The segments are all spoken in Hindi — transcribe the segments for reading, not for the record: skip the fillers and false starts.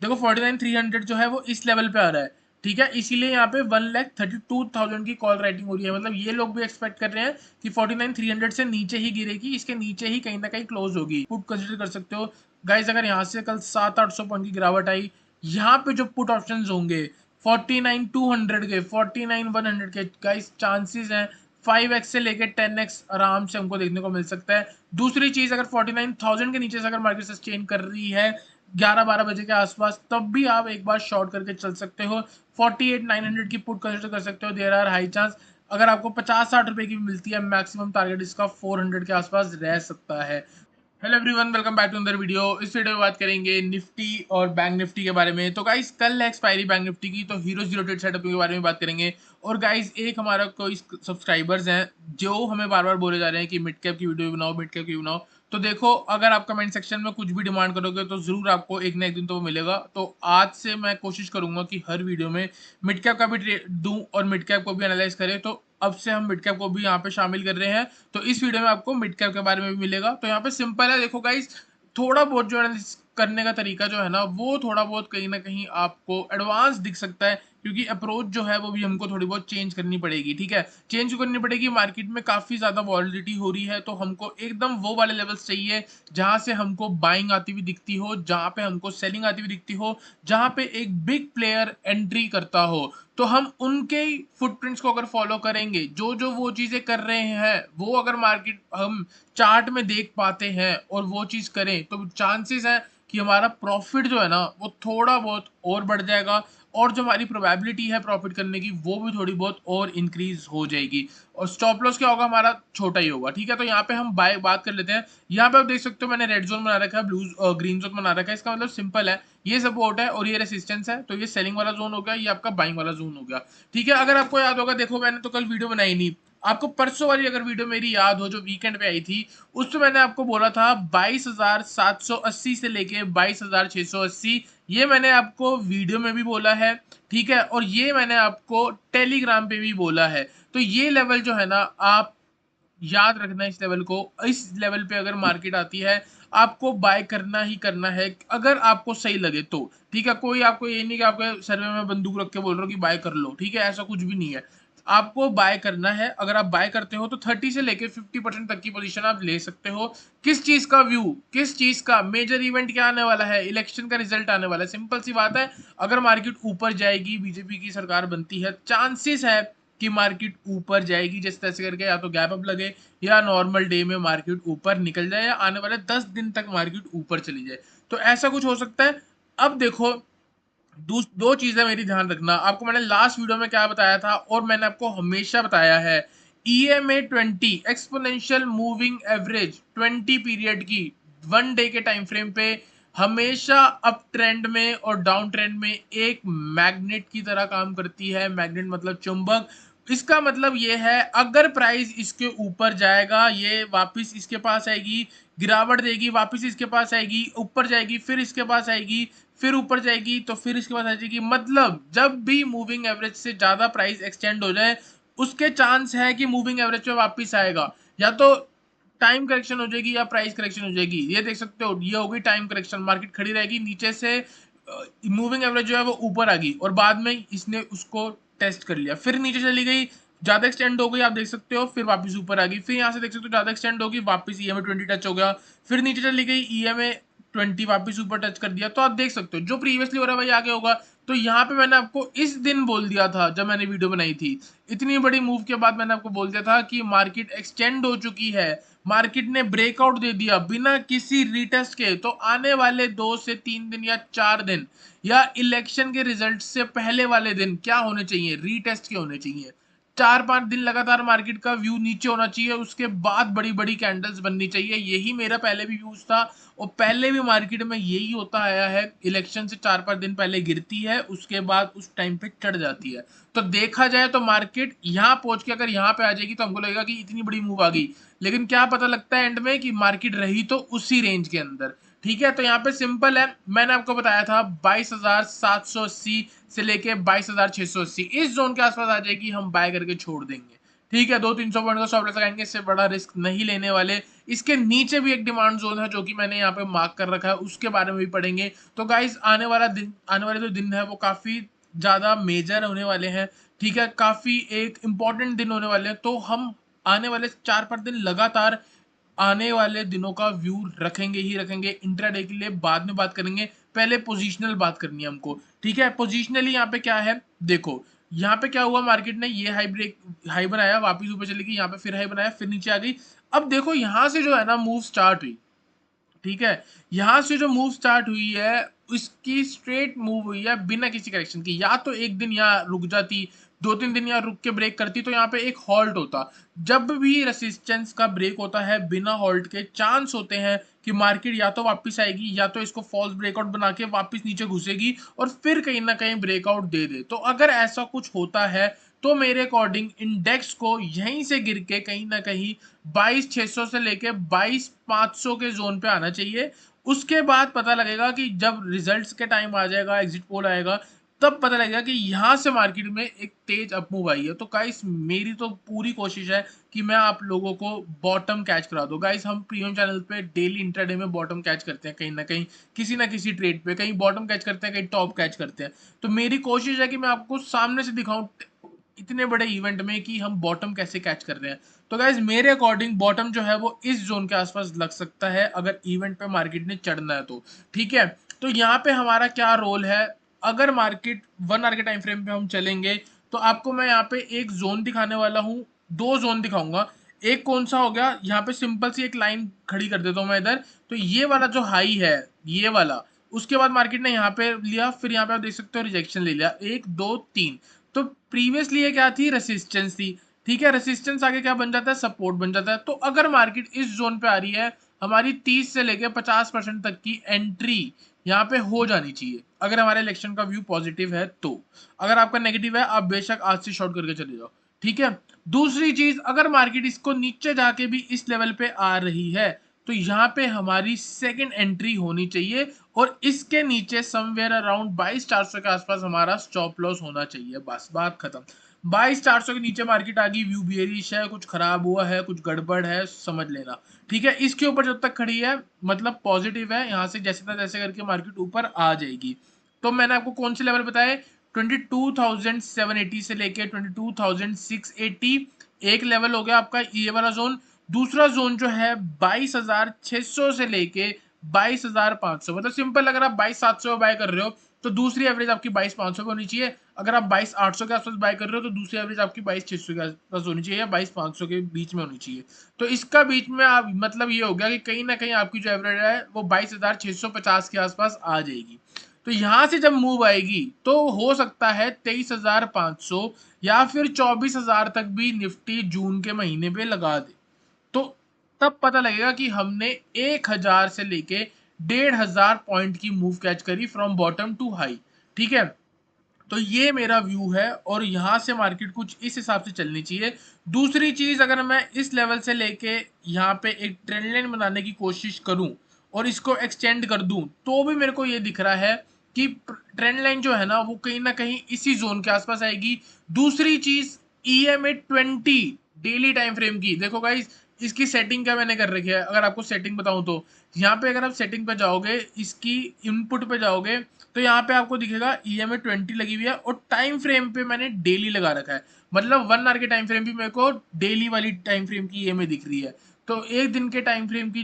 देखो 49,300 जो है वो इस लेवल पे आ रहा है, ठीक है, इसीलिए यहाँ पे 1,32,000 की कॉल राइटिंग हो रही है। मतलब ये लोग भी एक्सपेक्ट कर रहे हैं कि 49,300 से नीचे ही गिरेगी, इसके नीचे ही कहीं ना कहीं क्लोज होगी। पुट कंसिडर कर सकते हो गाइस, अगर यहाँ से कल 700-800 पॉइंट की गिरावट आई, यहाँ पे जो पुट ऑप्शन होंगे 49,200 के, 49,100 के, गाइस चांसेस हैं 5x से लेके 10x आराम से हमको देखने को मिल सकता है। दूसरी चीज, अगर 49,000 के नीचे से अगर मार्केट सस्टेन कर रही है 11-12 बजे के आसपास, तब भी आप एक बार शॉर्ट करके चल सकते हो। 48,900 की पुट कंसिडर कर सकते हो। देयर आर हाई चांस अगर आपको 50-60 रुपए की भी मिलती है, मैक्सिमम टारगेट इसका 400 के आसपास रह सकता है। Hello everyone, welcome back to another video. इस वीडियो में बात करेंगे निफ्टी और बैंक निफ्टी के बारे में। तो गाइस कल है एक्सपायरी बैंक निफ्टी की, तो हीरो जीरो ट्रेड सेटअप के बारे में बात करेंगे। और गाइस एक हमारा कोई सब्सक्राइबर्स हैं जो हमें बार बार बोले जा रहे हैं कि मिड कैप की वीडियो बनाओ, मिड कैप की बनाओ। तो देखो, अगर आप कमेंट सेक्शन में कुछ भी डिमांड करोगे तो जरूर आपको एक ना एक दिन तो वो मिलेगा। तो आज से मैं कोशिश करूंगा कि हर वीडियो में मिड कैप का भी दूं और मिड कैप को भी एनालाइज करें। तो अब से हम मिड कैप को भी यहाँ पे शामिल कर रहे हैं। तो इस वीडियो में आपको मिड कैप के बारे में भी मिलेगा। तो यहाँ पे सिंपल है, देखो गाइस, थोड़ा बहुत जो एनालिसिस करने का तरीका जो है ना, वो थोड़ा बहुत कहीं ना कहीं आपको एडवांस दिख सकता है, क्योंकि अप्रोच जो है वो भी हमको थोड़ी बहुत चेंज करनी पड़ेगी। ठीक है, चेंज करनी पड़ेगी। मार्केट में काफी ज्यादा वॉलिडिटी हो रही है, तो हमको एकदम वो वाले लेवल्स चाहिए जहां से हमको बाइंग आती हुई दिखती हो, जहां पे हमको सेलिंग आती हुई दिखती हो, जहां पे एक बिग प्लेयर एंट्री करता हो। तो हम उनके फुटप्रिंट्स को अगर फॉलो करेंगे, जो जो वो चीजें कर रहे हैं, वो अगर मार्केट हम चार्ट में देख पाते हैं और वो चीज करें, तो चांसेस है कि हमारा प्रॉफिट जो है ना वो थोड़ा बहुत और बढ़ जाएगा, और जो हमारी प्रोबेबिलिटी है प्रॉफिट करने की वो भी थोड़ी बहुत और इंक्रीज हो जाएगी। और स्टॉप लॉस क्या होगा, हमारा छोटा ही होगा। ठीक है, तो यहाँ पे हम बाय बात कर लेते हैं। यहाँ पे आप देख सकते हो मैंने रेड जोन बना रखा है, ब्लू ग्रीन जोन बना रखा है। इसका मतलब सिंपल है, ये सपोर्ट है और ये रेसिस्टेंस है, तो ये सेलिंग वाला जोन हो गया, ये आपका बाइंग वाला जोन हो गया। ठीक है, अगर आपको याद होगा, देखो मैंने तो कल वीडियो बनाई नहीं, आपको परसों वाली अगर वीडियो मेरी याद हो जो वीकेंड पे आई थी, उसमें मैंने आपको बोला था 22,780 से लेके 22,680, ये मैंने आपको वीडियो में भी बोला है। ठीक है, और ये मैंने आपको टेलीग्राम पे भी बोला है। तो ये लेवल जो है ना, आप याद रखना इस लेवल को। इस लेवल पे अगर मार्केट आती है, आपको बाय करना ही करना है, अगर आपको सही लगे तो। ठीक है, कोई आपको ये नहीं कि आपके सर्वे में बंदूक रख के बोल रहा हूँ कि बाय कर लो। ठीक है, ऐसा कुछ भी नहीं है, आपको बाय करना है। अगर आप बाय करते हो तो 30 से लेके 50% तक की पोजीशन आप ले सकते हो। किस चीज का व्यू, किस चीज का मेजर इवेंट क्या आने वाला है, इलेक्शन का रिजल्ट आने वाला है। सिंपल सी बात है, अगर मार्केट ऊपर जाएगी, बीजेपी की सरकार बनती है, चांसेस है कि मार्केट ऊपर जाएगी जिस तरह से करके, या तो गैप अप लगे या नॉर्मल डे में मार्केट ऊपर निकल जाए, या आने वाले 10 दिन तक मार्केट ऊपर चली जाए। तो ऐसा कुछ हो सकता है। अब देखो, दो चीजें मेरी ध्यान रखना। आपको मैंने लास्ट वीडियो में क्या बताया था, और मैंने आपको हमेशा बताया है, EMA 20 exponential moving average 20 period की 1 डे के टाइम फ्रेम पे हमेशा अप ट्रेंड में और डाउन ट्रेंड में एक मैग्नेट की तरह काम करती है। मैग्नेट मतलब चुंबक। इसका मतलब ये है, अगर प्राइस इसके ऊपर जाएगा, ये वापस इसके पास आएगी, गिरावट देगी, वापस इसके पास आएगी, ऊपर जाएगी, फिर इसके पास आएगी, फिर ऊपर जाएगी, तो फिर इसके पास आ जाएगी। मतलब जब भी मूविंग एवरेज से ज्यादा प्राइस एक्सटेंड हो जाए, उसके चांस है कि मूविंग एवरेज पे वापस आएगा। या तो टाइम करेक्शन हो जाएगी या प्राइस करेक्शन हो जाएगी। ये देख सकते हो, ये होगी टाइम करेक्शन, मार्केट खड़ी रहेगी, नीचे से मूविंग एवरेज जो है वो ऊपर आ गई, और बाद में इसने उसको टेस्ट कर लिया, फिर नीचे चली गई, ज्यादा एक्सटेंड हो गई, आप देख सकते हो, फिर वापस ऊपर आ गई, फिर यहाँ से देख सकते हो ज्यादा एक्सटेंड होगी, वापस EMA 20 टच हो गया, फिर नीचे चली गई, EMA 20 वापस ऊपर टच कर दिया। तो आप देख सकते हो जो प्रीवियसली हो रहा है वही आगे होगा। तो यहाँ पे मैंने आपको इस दिन बोल दिया था जब मैंने वीडियो बनाई थी, इतनी बड़ी मूव के बाद मैंने आपको बोल दिया था कि मार्केट एक्सटेंड हो चुकी है, मार्केट ने ब्रेकआउट दे दिया बिना किसी रीटेस्ट के। तो आने वाले 2 से 3 दिन या 4 दिन, या इलेक्शन के रिजल्ट से पहले वाले दिन क्या होने चाहिए, रीटेस्ट के होने चाहिए। 4-5 दिन लगातार मार्केट का व्यू नीचे होना चाहिए, उसके बाद बड़ी बड़ी कैंडल्स बननी चाहिए। यही मेरा पहले भी व्यूज था, और पहले भी मार्केट में यही होता आया है। इलेक्शन से 4-5 दिन पहले गिरती है, उसके बाद उस टाइम पे चढ़ जाती है। तो देखा जाए तो मार्केट यहाँ पहुंच के अगर यहाँ पे आ जाएगी तो हमको लगेगा कि इतनी बड़ी मूव आ गई, लेकिन क्या पता लगता है एंड में कि मार्केट रही तो उसी रेंज के अंदर। ठीक है, तो यहाँ पे सिंपल है, मैंने आपको बताया था 22,780 से लेके 22,680 इस जोन के आसपास आ जाएगी, हम बाय करके छोड़ देंगे। ठीक है, 200-300 पॉइंट का स्टॉप लॉस लगाएंगे, इससे बड़ा रिस्क नहीं लेने वाले। इसके नीचे भी एक डिमांड जोन है जो कि मैंने यहाँ पे मार्क कर रखा है, उसके बारे में भी पढ़ेंगे। तो गाइस आने वाले जो दिन है वो काफी ज्यादा मेजर होने वाले हैं। ठीक है, काफी एक इंपॉर्टेंट दिन होने वाले हैं। तो हम आने वाले 4-5 दिन लगातार आने वाले दिनों का व्यू रखेंगे ही रखेंगे। इंट्राडे के लिए बाद में बात करेंगे, पहले पोजिशनल बात करनी है हमको। ठीक है, पोजिशनली यहाँ पे क्या है, देखो यहाँ पे क्या हुआ, मार्केट ने ये हाई बनाया, वापस ऊपर चली गई, यहाँ पे फिर हाई बनाया, फिर नीचे आ गई। अब देखो यहाँ से जो है ना मूव स्टार्ट हुई। ठीक है, यहां से जो मूव स्टार्ट हुई है उसकी स्ट्रेट मूव हुई है बिना किसी करेक्शन की। या तो एक दिन यहाँ रुक जाती, 2-3 दिन यहाँ रुक के ब्रेक करती, तो यहाँ पे एक हॉल्ट होता। जब भी रेसिस्टेंस का ब्रेक होता है बिना हॉल्ट के, चांस होते हैं कि मार्केट या तो वापस आएगी या तो इसको फॉल्स ब्रेकआउट बना के वापस नीचे घुसेगी और फिर कहीं ना कहीं ब्रेकआउट दे दे। तो अगर ऐसा कुछ होता है तो मेरे अकॉर्डिंग इंडेक्स को यहीं से गिर के कहीं ना कहीं 22,600 से लेके 22,500 के जोन पे आना चाहिए। उसके बाद पता लगेगा कि जब रिजल्ट्स के टाइम आ जाएगा, एग्जिट पोल आएगा, तब पता लगेगा कि यहाँ से मार्केट में एक तेज अपमूव आई है। तो गाइस मेरी तो पूरी कोशिश है कि मैं आप लोगों को बॉटम कैच करा दूं। गाइस हम प्रीमियम चैनल पे डेली इंट्राडे में बॉटम कैच करते हैं, कहीं ना कहीं किसी ना किसी ट्रेड पे, कहीं बॉटम कैच करते हैं, कहीं टॉप कैच करते हैं। तो मेरी कोशिश है कि मैं आपको सामने से दिखाऊं इतने बड़े इवेंट में कि हम बॉटम कैसे कैच कर रहे हैं। तो गाइज मेरे अकॉर्डिंग बॉटम जो है वो इस जोन के आसपास लग सकता है अगर इवेंट पे मार्केट ने चढ़ना है तो। ठीक है, तो यहाँ पे हमारा क्या रोल है, अगर मार्केट 1 आवर के टाइम फ्रेम पे हम चलेंगे तो आपको मैं यहाँ पे एक जोन दिखाने वाला हूँ, 2 जोन दिखाऊंगा। एक कौन सा हो गया, यहाँ पे सिंपल सी एक लाइन खड़ी कर देता हूँ मैं इधर। तो ये वाला जो हाई है, ये वाला, उसके बाद मार्केट ने यहाँ पे लिया, फिर यहाँ पे आप देख सकते हो रिजेक्शन ले लिया, 1 2 3। तो प्रीवियसली ये क्या थी, रेसिस्टेंस थी। ठीक है, रेसिस्टेंस आगे क्या बन जाता है, सपोर्ट बन जाता है। तो अगर मार्केट इस जोन पे आ रही है, हमारी 30 से लेके 50% तक की एंट्री यहाँ पे हो जानी चाहिए अगर हमारे इलेक्शन का व्यू पॉजिटिव है। तो अगर आपका नेगेटिव है, आप बेशक आज से शॉर्ट करके चले जाओ। ठीक है, दूसरी चीज, अगर मार्केट इसको नीचे जाके भी इस लेवल पे आ रही है तो यहाँ पे हमारी सेकंड एंट्री होनी चाहिए और इसके नीचे समवेयर अराउंड 22,400 के आसपास हमारा स्टॉप लॉस होना चाहिए। बस बात खत्म। 22,400 के नीचे मार्केट आ गई, व्यू बियरिश है, कुछ खराब हुआ है, कुछ गड़बड़ है, समझ लेना। ठीक है, इसके ऊपर जब तक खड़ी है मतलब पॉजिटिव है, यहाँ से जैसे तैसे करके मार्केट ऊपर आ जाएगी। तो मैंने आपको कौन से लेवल बताए, 22,780 से लेके 22,680 एक लेवल हो गया आपका, ये वाला जोन। दूसरा जोन जो है 22,600 से लेके 22,500, मतलब सिंपल, अगर आप 22,700 बाय कर रहे हो तो दूसरी एवरेज आपकी 22,500 पे होनी चाहिए। अगर आप 22,800 के आसपास बाय कर रहे हो तो दूसरी एवरेज आपकी 22,600 के आसपास होनी चाहिए या 22,500 के बीच में होनी चाहिए। तो इसका बीच में आप मतलब ये हो गया कि कहीं ना कहीं आपकी जो एवरेज है वो 22,650 के आसपास आ जाएगी। तो यहां से जब मूव आएगी तो हो सकता है 23,500 या फिर 24,000 तक भी निफ्टी जून के महीने पे लगा दे। तो तब पता लगेगा कि हमने 1,000 से लेके 1,500 पॉइंट की मूव कैच करी फ्रॉम बॉटम टू हाई। ठीक है, तो ये मेरा व्यू है और यहाँ से मार्केट कुछ इस हिसाब से चलनी चाहिए। दूसरी चीज, अगर मैं इस लेवल से लेके यहाँ पे एक ट्रेंड लाइन बनाने की कोशिश करूं और इसको एक्सटेंड कर दूं तो भी मेरे को ये दिख रहा है कि ट्रेंड लाइन जो है ना वो कहीं ना कहीं इसी जोन के आसपास आएगी। दूसरी चीज, EMA 20 डेली टाइम फ्रेम की देखो गाइस, इसकी सेटिंग क्या मैंने कर रखी है, अगर आपको सेटिंग बताऊं तो यहाँ पे अगर आप सेटिंग पे जाओगे, इसकी इनपुट पे जाओगे, तो यहाँ पे आपको दिखेगा EMA 20 लगी हुई है और टाइम फ्रेम पे मैंने डेली लगा रखा है। मतलब 1 आवर के टाइम फ्रेम भी मेरे को डेली वाली टाइम फ्रेम की EMA दिख रही है। तो एक दिन के टाइम फ्रेम की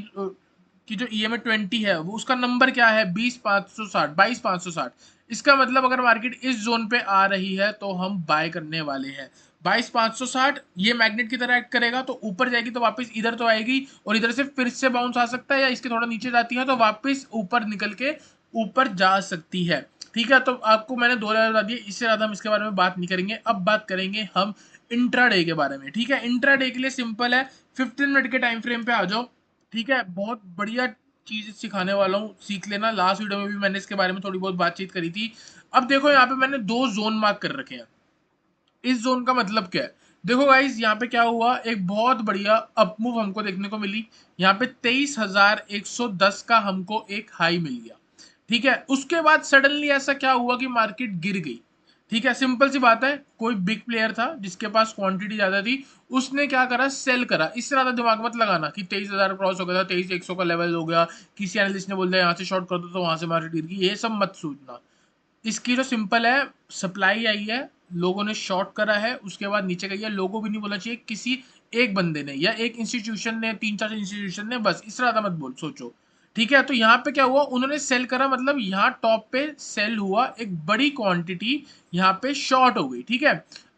जो EMA 20 है वो उसका नंबर क्या है, 22,560। इसका मतलब अगर मार्केट इस जोन पे आ रही है तो हम बाय करने वाले हैं। 22,560 ये मैग्नेट की तरह एक्ट करेगा, तो ऊपर जाएगी तो वापस इधर तो आएगी और इधर से फिर से बाउंस आ सकता है, या इसके थोड़ा नीचे जाती है तो वापस ऊपर निकल के ऊपर जा सकती है। ठीक है, तो आपको मैंने 2 लेवल बता दिए, इससे ज्यादा हम इसके बारे में बात नहीं करेंगे। अब बात करेंगे हम इंट्राडे के बारे में। ठीक है, इंट्राडे के लिए सिंपल है, 15 मिनट के टाइम फ्रेम पे आ जाओ। ठीक है, बहुत बढ़िया चीज सिखाने वाला हूँ, सीख लेना। लास्ट वीडियो में भी मैंने इसके बारे में थोड़ी बहुत बातचीत करी थी। अब देखो यहाँ पे मैंने 2 जोन मार्क कर रखे हैं। इस जोन का मतलब क्या है, देखो गाइस यहाँ पे क्या हुआ, एक बहुत बढ़िया अपमूव हमको देखने को मिली। यहाँ पे 23,110 का हमको एक हाई मिल गया। ठीक है, उसके बाद सडनली ऐसा क्या हुआ कि मार्केट गिर गई। ठीक है, सिंपल सी बात है, कोई बिग प्लेयर था जिसके पास क्वांटिटी ज्यादा थी, उसने क्या करा, सेल करा। इससे ज्यादा दिमाग मत लगाना कि 23,000 क्रॉस हो गया था, 23,100 का लेवल हो गया, किसी एनालिस्ट ने बोल दिया यहाँ से शॉर्ट कर दो तो वहां से मार्केट गिर गई, ये सब मत सोचना। इसकी जो सिंपल है, सप्लाई आई है, लोगों ने शॉर्ट करा है, उसके बाद नीचे गई है। लोगों भी नहीं बोलना चाहिए, किसी एक बंदे ने या एक इंस्टीट्यूशन ने, 3-4 इंस्टीट्यूशन ने, बस इस ज्यादा मत बोल सोचो। ठीक है, तो यहाँ पे क्या हुआ, उन्होंने सेल करा, मतलब यहाँ टॉप पे सेल हुआ, एक बड़ी क्वांटिटी यहाँ पे शॉर्ट हो गई। ठीक है,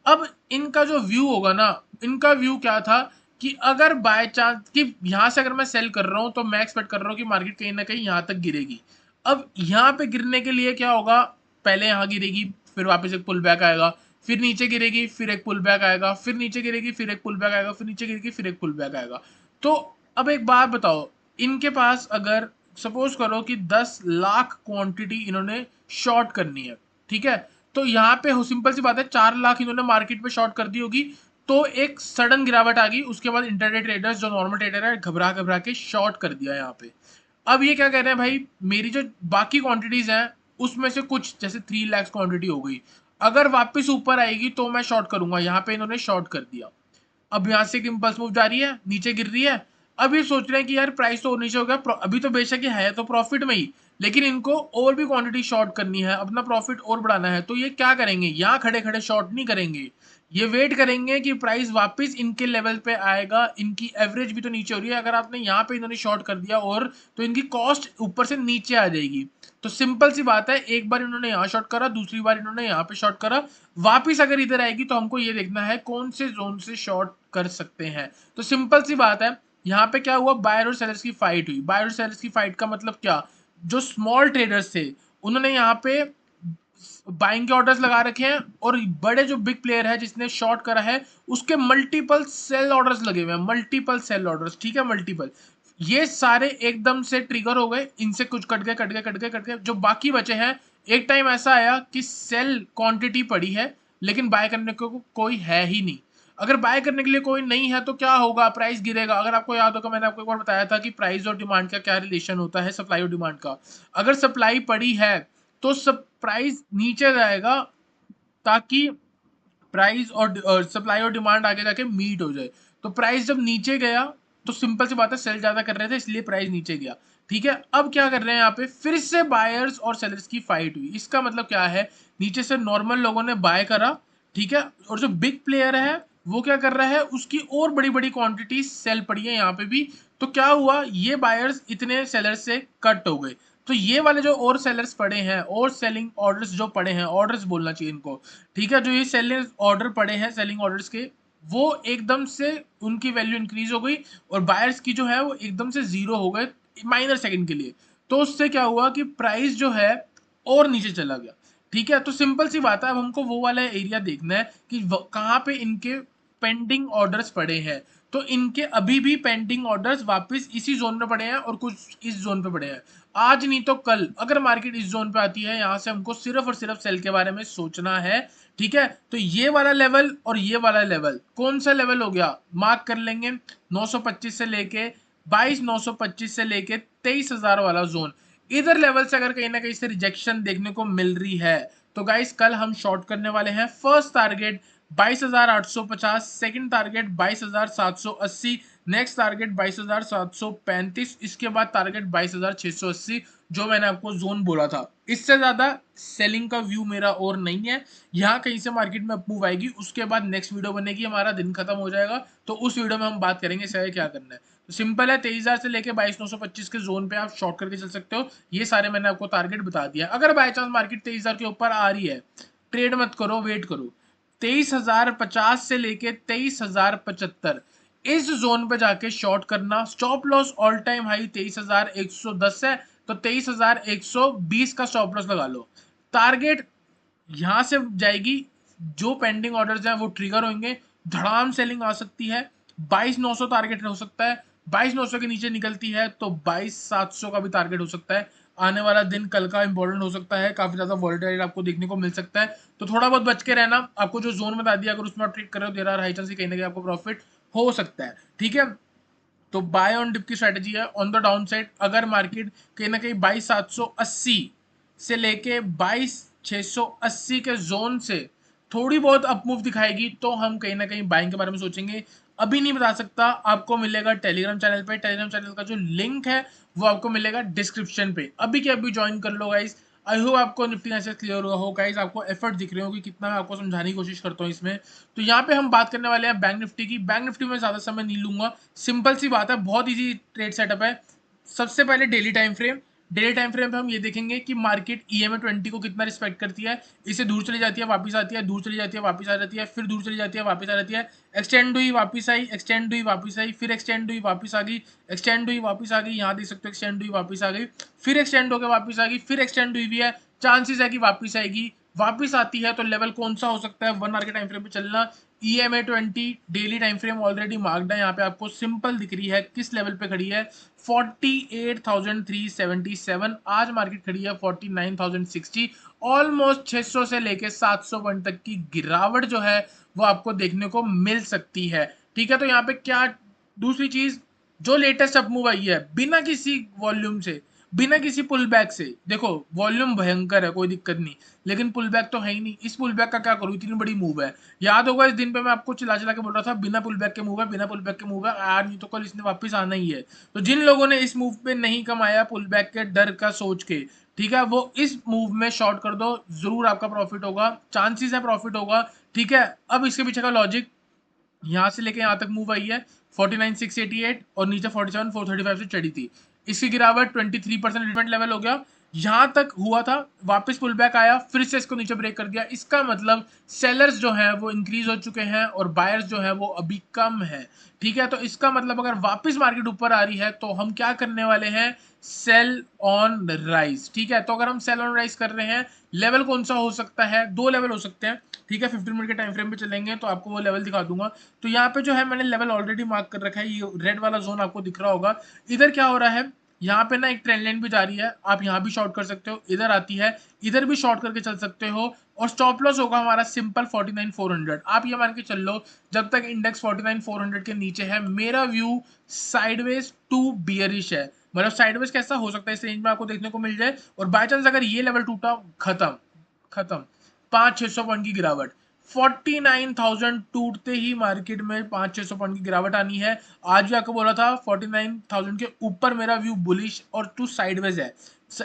अब इनका जो व्यू होगा ना, इनका व्यू क्या था कि अगर बाय चांस कि यहाँ से अगर मैं सेल कर रहा हूँ तो मैं एक्सपेक्ट कर रहा हूँ कि मार्केट कहीं ना कहीं यहाँ तक गिरेगी। अब यहाँ पे गिरने के लिए क्या होगा, पहले यहाँ गिरेगी, फिर वापस एक पुल बैक आएगा, फिर नीचे गिरेगी, फिर एक पुल बैक आएगा, फिर नीचे गिरेगी, फिर एक पुल बैक आएगा, फिर नीचे गिरेगी, फिर एक पुल बैक आएगा। तो अब एक बात बताओ, इनके पास अगर सपोज करो कि 10 लाख क्वांटिटी इन्होंने शॉर्ट करनी है, ठीक है, तो यहाँ पे हो सिंपल सी बात है, 4 लाख इन्होंने मार्केट पे शॉर्ट कर दी होगी, तो एक सडन गिरावट आ गई। उसके बाद इंटरडे ट्रेडर्स जो नॉर्मल ट्रेडर है, घबरा घबरा के शॉर्ट कर दिया यहाँ पे। अब ये क्या कह रहे हैं भाई, मेरी जो बाकी क्वांटिटीज हैं उसमें से कुछ, जैसे 3 लाख क्वांटिटी हो गई, अगर वापस ऊपर आएगी तो मैं शॉर्ट करूंगा। यहाँ पे इन्होंने शॉर्ट कर दिया। अब यहाँ से एक इम्पल्स मूव जा रही है, नीचे गिर रही है। अब ये सोच रहे हैं कि यार प्राइस तो और नीचे हो गया, अभी तो बेशक ये है तो प्रॉफिट में ही, लेकिन इनको और भी क्वांटिटी शॉर्ट करनी है, अपना प्रॉफिट और बढ़ाना है। तो ये क्या करेंगे, यहाँ खड़े खड़े शॉर्ट नहीं करेंगे, ये वेट करेंगे कि प्राइस वापस इनके लेवल पे आएगा। इनकी एवरेज भी तो नीचे हो रही है, अगर आपने यहाँ पे इन्होंने शॉर्ट कर दिया और, तो इनकी कॉस्ट ऊपर से नीचे आ जाएगी। तो सिंपल सी बात है, एक बार इन्होंने यहाँ शॉर्ट करा, दूसरी बार इन्होंने यहाँ पे शॉर्ट करा, वापिस अगर इधर आएगी तो हमको ये देखना है कौन से जोन से शॉर्ट कर सकते हैं। तो सिंपल सी बात है, यहाँ पे क्या हुआ, बायर और सेलर्स की फाइट हुई। बायर और सेलर्स की फाइट का मतलब क्या, जो स्मॉल ट्रेडर्स थे उन्होंने यहाँ पे बाइंग के ऑर्डर्स लगा रखे हैं, और बड़े जो बिग प्लेयर है जिसने शॉर्ट करा है उसके मल्टीपल सेल ऑर्डर्स लगे हुए हैं, मल्टीपल सेल ऑर्डर्स। ठीक है, मल्टीपल, ये सारे एकदम से ट्रिगर हो गए, इनसे कुछ कट गए कट गए कट गए कट गए, जो बाकी बचे हैं। एक टाइम ऐसा आया कि सेल क्वांटिटी पड़ी है लेकिन बाय करने को कोई है ही नहीं। अगर बाय करने के लिए कोई नहीं है तो क्या होगा, प्राइस गिरेगा। अगर आपको याद होगा, मैंने आपको एक बार बताया था कि प्राइस और डिमांड का क्या रिलेशन होता है, सप्लाई और डिमांड का। अगर सप्लाई पड़ी है तो सब प्राइस नीचे जाएगा, ताकि प्राइस और सप्लाई और डिमांड आगे जाके मीट हो जाए। तो प्राइस जब नीचे गया तो सिंपल सी बात है, सेल ज्यादा कर रहे थे इसलिए प्राइस नीचे गया। ठीक है, अब क्या कर रहे हैं यहाँ पे, फिर से बायर्स और सेलर्स की फाइट हुई। इसका मतलब क्या है, नीचे से नॉर्मल लोगों ने बाय करा, ठीक है, और जो बिग प्लेयर है वो क्या कर रहा है, उसकी और बड़ी बड़ी क्वांटिटी सेल पड़ी है यहाँ पे भी। तो क्या हुआ, ये बायर्स इतने सेलर्स से कट हो गए। तो ये वाले जो और सेलर्स पड़े हैं, और सेलिंग ऑर्डर्स जो पड़े हैं, ऑर्डर्स बोलना चाहिए इनको, ठीक है, जो ये सेलिंग ऑर्डर पड़े हैं, सेलिंग ऑर्डर्स के, वो एकदम से उनकी वैल्यू इंक्रीज हो गई, और बायर्स की जो है वो एकदम से जीरो हो गए माइनर सेकंड के लिए। तो उससे क्या हुआ कि प्राइस जो है और नीचे चला गया। ठीक है, तो सिंपल सी बात है, अब हमको वो वाला एरिया देखना है कि कहाँ पे इनके पेंडिंग ऑर्डर्स पड़े हैं। तो इनके अभी भी पेंडिंग ऑर्डर्स वापस इसी जोन में पड़े हैं, और कुछ इस जोन पे पड़े हैं। आज नहीं तो कल अगर मार्केट इस जोन पे आती है, यहाँ से हमको सिर्फ और सिर्फ सेल के बारे में सोचना है। ठीक है, तो ये वाला लेवल और ये वाला लेवल, कौन सा लेवल हो गया, मार्क कर लेंगे, 925 से लेके 22,925 से लेके 23,000 वाला जोन। इधर लेवल से अगर कहीं ना कहीं से रिजेक्शन देखने को मिल रही है, तो गाइस कल हम शॉर्ट करने वाले हैं। First target 22,850, second target 22,780, next target 22,735, इसके बाद टारगेट 22,680, जो मैंने आपको जोन बोला था। इससे ज्यादा सेलिंग का व्यू मेरा और नहीं है। यहाँ कहीं से मार्केट में अप मूव आएगी, उसके बाद नेक्स्ट वीडियो बनेगी, हमारा दिन खत्म हो जाएगा, तो उस वीडियो में हम बात करेंगे सही क्या करना है। तो सिंपल है, 23,000 से लेके 22,925 के जोन पे आप शॉर्ट करके चल सकते हो। ये सारे मैंने आपको टारगेट बता दिया। अगर बाय चांस मार्केट 23,000 के ऊपर आ रही है, ट्रेड मत करो, वेट करो। 23,050 से लेके 23,075, इस जोन पे जाके शॉर्ट करना। Stop loss all time high 23,110 है, तो 23,120 का स्टॉप लॉस लगा लो। टारगेट यहां से जाएगी, जो पेंडिंग ऑर्डर्स हैं वो ट्रिगर होंगे, धड़ाम सेलिंग आ सकती है। 22,900 टारगेट हो सकता है, 22,900 के नीचे निकलती है तो 22,700 का भी टारगेट हो सकता है। आने वाला दिन कल का इंपॉर्टेंट हो सकता है, काफी ज्यादा वॉलेटाइल आपको देखने को मिल सकता है, तो थोड़ा बहुत बच के रहना। आपको जो जोन बता दिया, अगर उसमें आप ट्रेड कर रहे हो, देर आर हाई चांस कहीं ना कहीं आपको प्रॉफिट हो सकता है। ठीक है, तो बाय ऑन डिप की स्ट्रेटेजी है। ऑन द डाउन साइड अगर मार्केट कहीं ना कहीं 22,780 से लेके 680 के जोन से थोड़ी बहुत अपमूव दिखाएगी तो हम कहीं ना कहीं बाइंग के बारे में सोचेंगे। अभी नहीं बता सकता। आपको मिलेगा टेलीग्राम चैनल पे, टेलीग्राम चैनल का जो लिंक है वो आपको मिलेगा डिस्क्रिप्शन पे, अभी के अभी ज्वाइन कर लो गाइस। आई होप आपको निफ्टी एनालिसिस क्लियर हुआ हो गाइस, आपको एफर्ट दिख रहे हो कि कितना मैं आपको समझाने की कोशिश करता हूँ इसमें। तो यहाँ पे हम बात करने वाले हैं बैंक निफ्टी की। बैंक निफ्टी में ज्यादा समय नहीं लूंगा, सिंपल सी बात है, बहुत इजी ट्रेड सेटअप है। सबसे पहले daily time frame. Daily time frame पे हम ये देखेंगे कि मार्केट EMA20 को कितना रिस्पेक्ट करती है। इसे दूर चली जाती है, वापस आती है, दूर चली जाती है, वापस आ जाती है, फिर दूर चली जाती है, वापस आ जाती है, एक्सटेंड हुई, वापस आई, एक्सटेंड हुई, वापस आई, फिर एक्सटेंड हुई, वापस आ गई, एक्सटेंड हुई, वापस आ गई, यहाँ देख सकते हो एक्सटेंड हुई, वापस आ गई, फिर एक्सटेंड होकर वापस आ गई, फिर एक्सटेंड हुई भी है, चांसेस है कि वापस आएगी। वापस आती है तो लेवल कौन सा हो सकता है, 1 आवर के टाइम फ्रेम पे चलना। EMA20 daily time frame already marked है, यहाँ पे आपको सिंपल दिख रही है किस लेवल पे खड़ी है, 48,377। आज मार्केट खड़ी है 49,060। ऑलमोस्ट 600 से लेके 700 पॉइंट तक की गिरावट जो है वो आपको देखने को मिल सकती है। ठीक है, तो यहाँ पे क्या दूसरी चीज, जो लेटेस्ट अपमूव आई है बिना किसी वॉल्यूम से, बिना किसी पुल बैक से, देखो वॉल्यूम भयंकर है कोई दिक्कत नहीं, लेकिन पुल बैक तो है ही नहीं। इस पुल बैक का क्या करूं, इतनी बड़ी मूव है। याद होगा इस दिन पे मैं आपको चिल्ला चिल्ला के बोल रहा था बिना पुल बैक के मूव है, बिना पुल बैक के मूव है, आज नहीं तो कल इसने वापस आना ही है। तो जिन लोगों ने इस मूव पे नहीं कमाया पुल बैक के डर का सोच के, ठीक है, वो इस मूव में शॉर्ट कर दो, जरूर आपका प्रॉफिट होगा, चांसेस है प्रॉफिट होगा। ठीक है, अब इसके पीछे का लॉजिक, यहां से लेके यहां तक मूव आई है 49,688 और नीचे 47,435 से चढ़ी थी। इसकी गिरावट 23% रिटर्न लेवल हो गया, यहां तक हुआ था, वापस पुल बैक आया, फिर से इसको नीचे ब्रेक कर दिया। इसका मतलब सेलर्स जो है वो इंक्रीज हो चुके हैं और बायर्स जो है वो अभी कम है। ठीक है, तो इसका मतलब अगर वापस मार्केट ऊपर आ रही है तो हम क्या करने वाले हैं, सेल ऑन राइज। ठीक है, तो अगर हम सेल ऑन राइज कर रहे हैं, लेवल कौन सा हो सकता है, दो लेवल हो सकते हैं। ठीक है, 15 मिनट के टाइम फ्रेम पे चलेंगे तो आपको वो लेवल दिखा दूंगा। तो यहाँ पे जो है मैंने लेवल ऑलरेडी मार्क कर रखा है, ये रेड वाला जोन आपको दिख रहा होगा। इधर क्या हो रहा है, यहाँ पे ना एक ट्रेंड लाइन भी जा रही है, आप यहाँ भी शॉर्ट कर सकते हो, इधर आती है, इधर भी शॉर्ट करके चल सकते हो। और स्टॉप लॉस होगा हमारा सिंपल 49,400। आप ये मान के चल लो जब तक इंडेक्स 49,400 के नीचे है, मेरा व्यू साइडवेज टू बियरिश है। मतलब साइडवेज कैसा हो सकता है इस रेंज में आपको देखने को मिल जाए, और बाय चांस अगर ये लेवल टूटा, खत्म, खत्म, 500-600 पॉइंट की गिरावट। 49,000 टूटते ही मार्केट में 500-600 पॉइंट की गिरावट आनी है। आज भी आपको बोला था 49,000 के ऊपर मेरा व्यू बुलिश और टू साइडवेज है।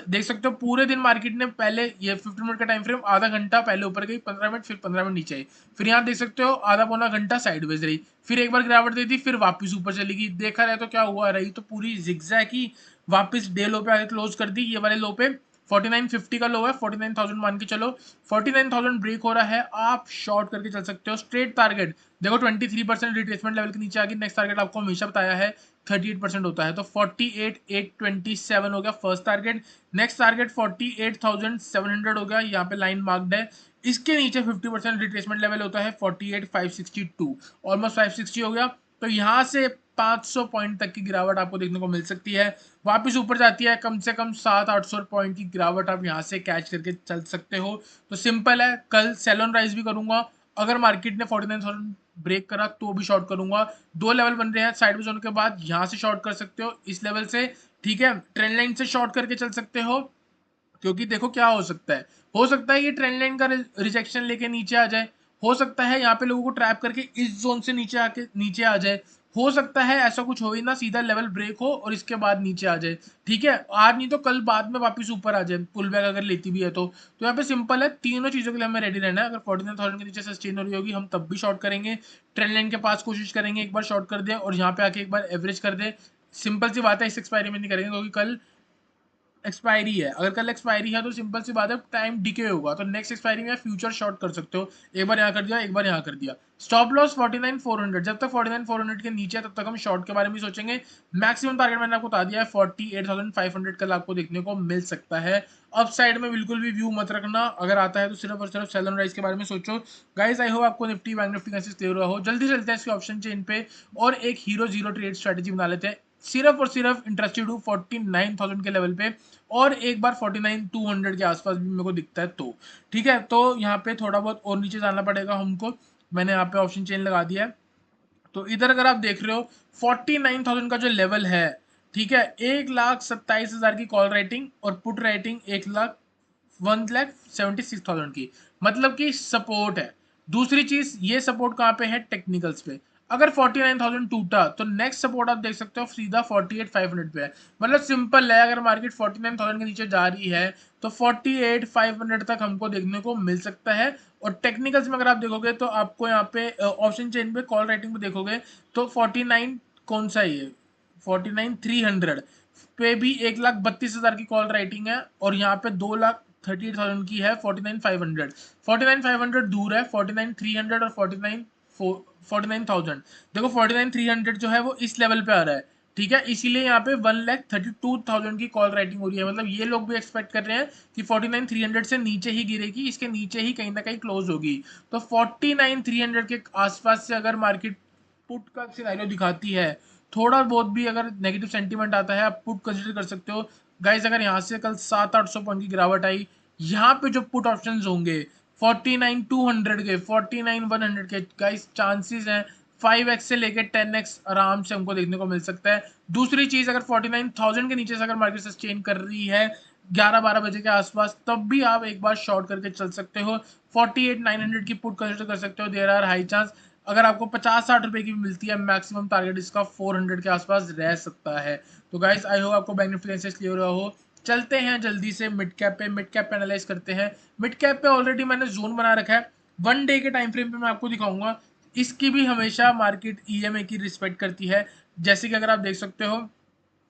देख सकते हो पूरे दिन मार्केट ने पहले ये 15 मिनट का टाइम फ्रेम, आधा घंटा पहले ऊपर गई, 15 मिनट, फिर 15 मिनट नीचे आई, फिर यहाँ देख सकते हो आधा पौना घंटा साइडवेज रही, फिर एक बार गिरावट दी थी, फिर वापस ऊपर चली गई। देखा जाए तो क्या हुआ, रही तो पूरी जिगजैग ही, वापस डे लो पे आके क्लोज कर दी, ये वाले लो पे 4950 का लो है, 49,000 मान के चलो, 49,000 ब्रेक हो रहा है, आप शॉर्ट करके चल सकते हो। स्ट्रेट टारगेट देखो 23% रिट्रेसमेंट लेवल के नीचे आ गई, नेक्स्ट टारगेट आपको हमेशा बताया है 38% होता है, तो 48,827 हो गया फर्स्ट टारगेट। नेक्स्ट टारगेट 48,700 हो गया, यहाँ पे लाइन मार्क्ड है। इसके नीचे 50% रिट्रेसमेंट लेवल होता है 48,562, ऑलमोस्ट 560 हो गया। तो यहाँ से 500 पॉइंट तक की गिरावट आपको देखने को मिल सकती है, वापस ऊपर जाती है, कम से कम 700-800 पॉइंट की गिरावट आप यहाँ से कैच करके चल सकते हो। तो सिंपल है, कल सेल ऑन राइज भी करूंगा, अगर मार्केट ने 49,000 ब्रेक करा तो भी शॉर्ट करूंगा। दो लेवल बन रहे हैं साइडवेज होने के बाद, यहाँ से शॉर्ट कर सकते हो इस लेवल से। ठीक है, ट्रेंड लाइन से शॉर्ट करके चल सकते हो, क्योंकि देखो क्या हो सकता है ये ट्रेंड लाइन का रिजेक्शन लेके नीचे आ जाए, हो सकता है यहाँ पे लोगों को ट्रैप करके इस जोन से नीचे आके नीचे आ जाए, हो सकता है ऐसा कुछ हो ही ना, सीधा लेवल ब्रेक हो और इसके बाद नीचे आ जाए। ठीक है, आज नहीं तो कल बाद में वापस ऊपर आ जाए, पुल बैक अगर लेती भी है तो यहाँ पे सिंपल है, तीनों चीजों के लिए हमें रेडी रहना है। अगर 49,000 के नीचे सस्टेन हो रही होगी हम तब भी शॉर्ट करेंगे, ट्रेंड लाइन के पास कोशिश करेंगे एक बार शॉर्ट कर दे और यहाँ पे आके एक बार एवरेज कर दे। सिंपल सी बात है, इस एक्सपायरी में नहीं करेंगे क्योंकि कल एक्सपायरी है, अगर कल एक्सपायरी है तो सिंपल सी बात है टाइम डिके होगा, तो नेक्स्ट एक्सपायरी में फ्यूचर शॉर्ट कर सकते हो, एक बार यहाँ कर दिया, एक बार यहाँ कर दिया। स्टॉप लॉस 49,400, जब तक 49,400 के नीचे है तब तक हम शॉर्ट के बारे में सोचेंगे। मैक्सिमम टारगेट मैंने आपको बता दिया है 48,500 कल आपको देखने को मिल सकता है। अप साइड में बिल्कुल भी व्यू मत रखना, अगर आता है तो सिर्फ और सिर्फ सेल ऑन राइज के बारे में सोचो। गाइस आई होप आपको निफ्टी बैंक निफ्टी कैसे क्लियर हुआ हो। जल्दी चलते हैं इसके ऑप्शन चेन पे और एक हीरो जीरो ट्रेड स्ट्रेटेजी बना लेते हैं। सिर्फ और सिर्फ इंटरेस्टेड हूँ 49,000 के लेवल पे, और एक बार 49,200 के आसपास भी मेरे को दिखता है तो ठीक है। तो यहाँ पे थोड़ा बहुत और नीचे जाना पड़ेगा हमको, मैंने यहाँ पे ऑप्शन चेन लगा दिया है। तो इधर अगर आप देख रहे हो 49,000 का जो लेवल है, ठीक है, 1,27,000 की कॉल राइटिंग और पुट राइटिंग 1,76,000 की, मतलब कि सपोर्ट है। दूसरी चीज, ये सपोर्ट कहाँ पे है? टेक्निकल्स पे। अगर 49,000 टूटा तो नेक्स्ट सपोर्ट आप देख सकते हो सीधा 48,500 पे है। मतलब सिंपल है, अगर मार्केट 49,000 के नीचे जा रही है तो 48,500 तक हमको देखने को मिल सकता है। और टेक्निकल्स में अगर आप देखोगे तो आपको यहाँ पे ऑप्शन चेन पे कॉल राइटिंग पे देखोगे तो 49 कौन सा है ये, 49,300 पे भी 1,32,000 की कॉल राइटिंग है, और यहाँ पे 2,38,000 की है 49,500। 49,500 दूर है, 49,300 और 49,000। देखो 49,300 जो है वो इस लेवल पे आ रहा है, ठीक है, इसीलिए यहाँ पे 1,32,000 की कॉल राइटिंग हो रही है। मतलब ये लोग भी एक्सपेक्ट कर रहे हैं कि 49,300 से नीचे ही गिरेगी, इसके नीचे ही कहीं ना कहीं क्लोज होगी। तो 49,300 के आसपास से अगर मार्केट पुट का सिनेरियो दिखाती है, थोड़ा बहुत भी अगर नेगेटिव सेंटीमेंट आता है, आप पुट कंसिडर कर सकते हो। गाइस अगर यहाँ से कल 700-800 पॉइंट की गिरावट आई, यहाँ पे जो पुट ऑप्शंस होंगे 49,200 के, 49,100 के, गाइस चांसेस हैं 5x से लेके 10x आराम से हमको देखने को मिल सकता है। दूसरी चीज, अगर 49,000 के नीचे से अगर मार्केट सस्टेन कर रही है 11-12 बजे के आसपास, तब भी आप एक बार शॉर्ट करके चल सकते हो। 48,900 की पुट कंसिडर कर सकते हो, देयर आर हाई चांस। अगर आपको 50-60 रुपए की भी मिलती है, मैक्सिमम टारगेट इसका 400 के आसपास रह सकता है। तो गाइस आई होप आपको बैंक निफ्टी एनालिसिस क्लियर हुआ हो। चलते हैं जल्दी से मिड कैप पे, मिड कैप पे एनालाइज करते हैं। मिड कैप पे ऑलरेडी मैंने जोन बना रखा है, 1 डे के टाइम फ्रेम पे मैं आपको दिखाऊंगा। इसकी भी हमेशा मार्केट ईएमए की रिस्पेक्ट करती है। जैसे कि अगर आप देख सकते हो,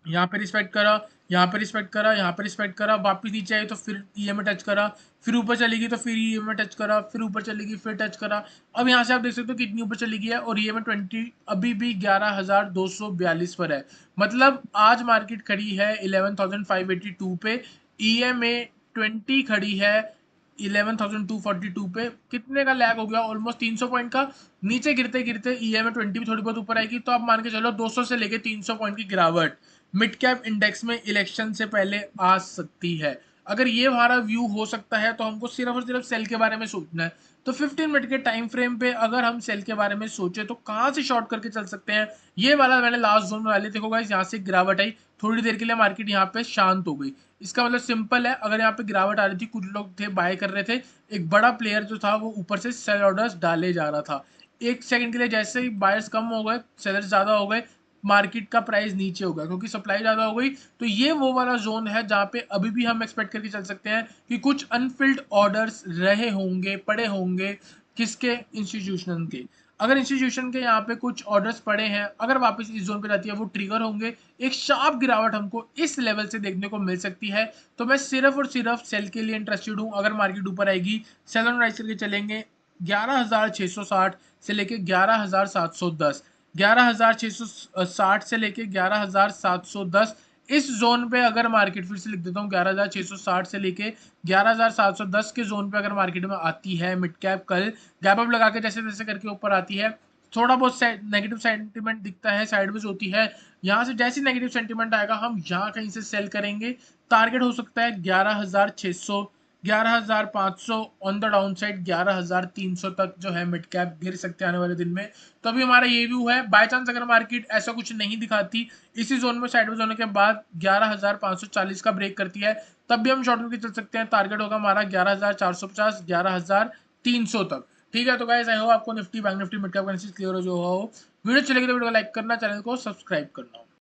यहाँ पे रिस्पेक्ट करा, यहाँ पे रिस्पेक्ट करा, यहाँ पे रिस्पेक्ट करा, वापस नीचे आई तो फिर ईएमए टच करा, फिर ऊपर चलेगी तो फिर ईएमए टच करा, फिर ऊपर चलेगी फिर टच करा। अब यहाँ से आप देख सकते हो कितनी ऊपर चली गई है, और ईएमए 20 अभी भी 11,242 पर है। मतलब आज मार्केट खड़ी है 11,582 पे, ईएमए 20 खड़ी है 11,242 पे। कितने का लैग हो गया? ऑलमोस्ट 300 पॉइंट का। नीचे गिरते गिरते ईएमए 20 भी थोड़ी बहुत ऊपर आएगी, तो आप मान के चलो 200 से लेके 300 पॉइंट की गिरावट मिड कैप इंडेक्स में इलेक्शन से पहले आ सकती है। अगर ये हमारा व्यू हो सकता है तो हमको सिर्फ और सिर्फ सेल के बारे में सोचना है। तो 15 मिनट के टाइम फ्रेम पे अगर हम सेल के बारे में सोचे तो कहाँ से शॉर्ट करके चल सकते हैं? ये वाला मैंने लास्ट जोन में डाली, देखो गाइस यहाँ से गिरावट आई, थोड़ी देर के लिए मार्केट यहाँ पे शांत हो गई। इसका मतलब सिंपल है, अगर यहाँ पे गिरावट आ रही थी, कुछ लोग थे बाय कर रहे थे, एक बड़ा प्लेयर जो था वो ऊपर से सेल ऑर्डर्स डाले जा रहा था। एक सेकंड के लिए जैसे ही बायर्स कम हो गए, सेलर्स ज्यादा हो गए, मार्केट का प्राइस नीचे होगा क्योंकि सप्लाई ज्यादा हो गई। तो ये वो वाला जोन है जहां पे अभी भी हम एक्सपेक्ट करके चल सकते हैं कि कुछ अनफिल्ड ऑर्डर्स रहे होंगे, पड़े होंगे, किसके? इंस्टीट्यूशन के। अगर इंस्टीट्यूशन के यहाँ पे कुछ ऑर्डर्स पड़े हैं, अगर वापस इस जोन पे जाती है, वो ट्रिगर होंगे, एक शार्प गिरावट हमको इस लेवल से देखने को मिल सकती है। तो मैं सिर्फ और सिर्फ सेल के लिए इंटरेस्टेड हूँ। अगर मार्केट ऊपर आएगी, सेल ऑन राइज करके चलेंगे 11,660 से लेके 11,710, 11,660 से लेके 11,710, इस जोन पे अगर मार्केट, फिर से लिख देता हूँ, 11,660 से लेके 11,710 के जोन पे अगर मार्केट में आती है मिड कैप, कल गैप अप लगा के जैसे जैसे करके ऊपर आती है, थोड़ा बहुत नेगेटिव सेंटीमेंट दिखता है, साइडवेज होती है, यहाँ से जैसे नेगेटिव सेंटीमेंट आएगा हम यहाँ कहीं से सेल करेंगे। टारगेट हो सकता है 11,600, 11,500, ऑन द डाउन साइड 11,300 तक जो है मिड कैप गिर सकते हैं आने वाले दिन में। तो अभी हमारा ये व्यू है, बाय चांस अगर मार्केट ऐसा कुछ नहीं दिखाती, इसी जोन में साइडवेज होने के बाद 11,540 का ब्रेक करती है, तब भी हम शॉर्ट करके चल सकते हैं। टारगेट होगा हमारा 11,450, 11,300 तक। ठीक है, तो गाइस आई होप आपको Nifty, bank Nifty, mid cap analysis clear हो जो हो। वीडियो चलेगी तो वीडियो को लाइक करना, चैनल को सब्सक्राइब करना।